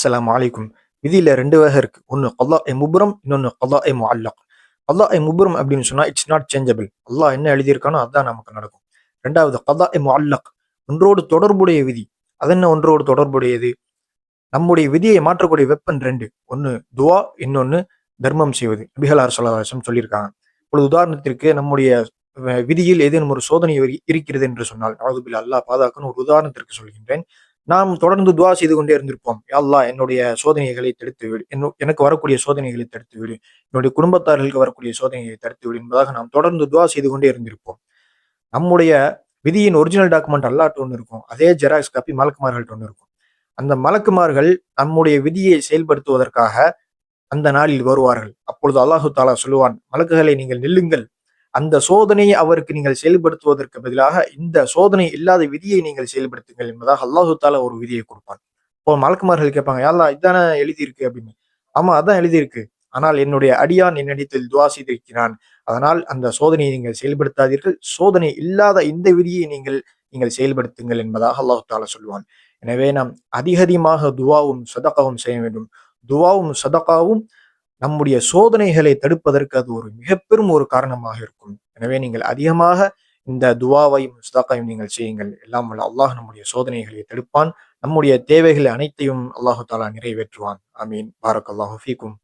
அஸ்ஸலாமு அலைக்கும். விதியில 2 வகை இருக்கு. ஒண்ணு கல்லாஇ முப்ரம், இன்னொன்னு கல்லாஇ முஅல்லக். கல்லாஇ முப்ரம் அப்படின்னு சொன்னா இட்ஸ் நாட் சேஞ்சபிள். அல்லாஹ் என்ன எழுதியிருக்கானோ அதான் நமக்கு நடக்கும். 2வது கல்லாஇ முஅல்லக், ஒன்றோடு தொடர்புடைய விதி. அது என்ன ஒன்றோடு தொடர்புடையது? நம்முடைய விதியை மாற்றக்கூடிய வெப்பன் 2. ஒண்ணு துஆ, இன்னொன்னு தர்மம் செய்வது. நபிகளார் ஸல்லல்லாஹு அலைஹி வஸல்லம் சொல்லியிருக்காங்க. இப்பொழுது உதாரணத்திற்கு நம்முடைய விதியில் ஏதேனும் ஒரு சோதனை இருக்கிறது என்று சொன்னால், நஅூதுபில்லாஹ், அல்லாஹ் பாதுகாக்கணும், ஒரு உதாரணத்திற்கு சொல்கின்றேன். நாம் தொடர்ந்து துஆ செய்து கொண்டே இருந்திருப்போம். யா அல்லாஹ் என்னுடைய சோதனைகளை தடுத்து விடு. எனக்கு வரக்கூடிய சோதனைகளை தடுத்து விடு. என்னுடைய குடும்பத்தார்களுக்கு வரக்கூடிய சோதனைகளை தடுத்து விடு என்பதாக நாம் தொடர்ந்து துஆ செய்து கொண்டே இருந்திருப்போம். நம்முடைய விதியின் ஒரிஜினல் டாக்குமெண்ட் அல்லாஹ்ட்ட ஒண்ணு இருக்கும். அதே ஜெராக்ஸ் காப்பி மலக்குமார்கள்ட்ட ஒண்ணு இருக்கும். அந்த மலக்குமார்கள் நம்முடைய விதியை செயல்படுத்துவதற்காக அந்த நாளில் வருவார்கள். அப்பொழுது அல்லாஹு தஆலா சொல்லுவான், மலக்குகளை நீங்கள் நில்லுங்கள். அந்த சோதனையை அவருக்கு நீங்கள் செயல்படுத்துவதற்கு பதிலாக இந்த சோதனை இல்லாத விதியை நீங்கள் செயல்படுத்துங்கள் என்பதாக அல்லாஹு தஆலா ஒரு விதியை கொடுப்பான். இப்போ மலக்குமார்கள் கேட்பாங்க, யா அல்லாஹ் இதானே எழுதியிருக்கு அப்படின்னு. ஆமா, அதான் எழுதியிருக்கு. ஆனால் என்னுடைய அடியான் என்னிடத்தில் துஆ செய்திருக்கிறான். அதனால் அந்த சோதனையை நீங்கள் செயல்படுத்தாதீர்கள். சோதனை இல்லாத இந்த விதியை நீங்கள் செயல்படுத்துங்கள் என்பதாக அல்லாஹு தஆலா சொல்லுவான். எனவே நாம் அதிகமாக துஆவும் சதகாவும் செய்ய வேண்டும். துஆவும் சதகாவும் நம்முடைய சோதனைகளை தடுப்பதற்கு அது ஒரு மிகப்பெரும் ஒரு காரணமாக இருக்கும். எனவே நீங்கள் அதிகமாக இந்த துஆவையும் சதகாவையும் நீங்கள் செய்யுங்கள். எல்லாம் வல்ல அல்லாஹ் நம்முடைய சோதனைகளை தடுப்பான். நம்முடைய தேவைகளை அனைத்தையும் அல்லாஹு தஆலா நிறைவேற்றுவான். ஆமீன். பாரக்கல்லாஹு ஃபீக்கும்.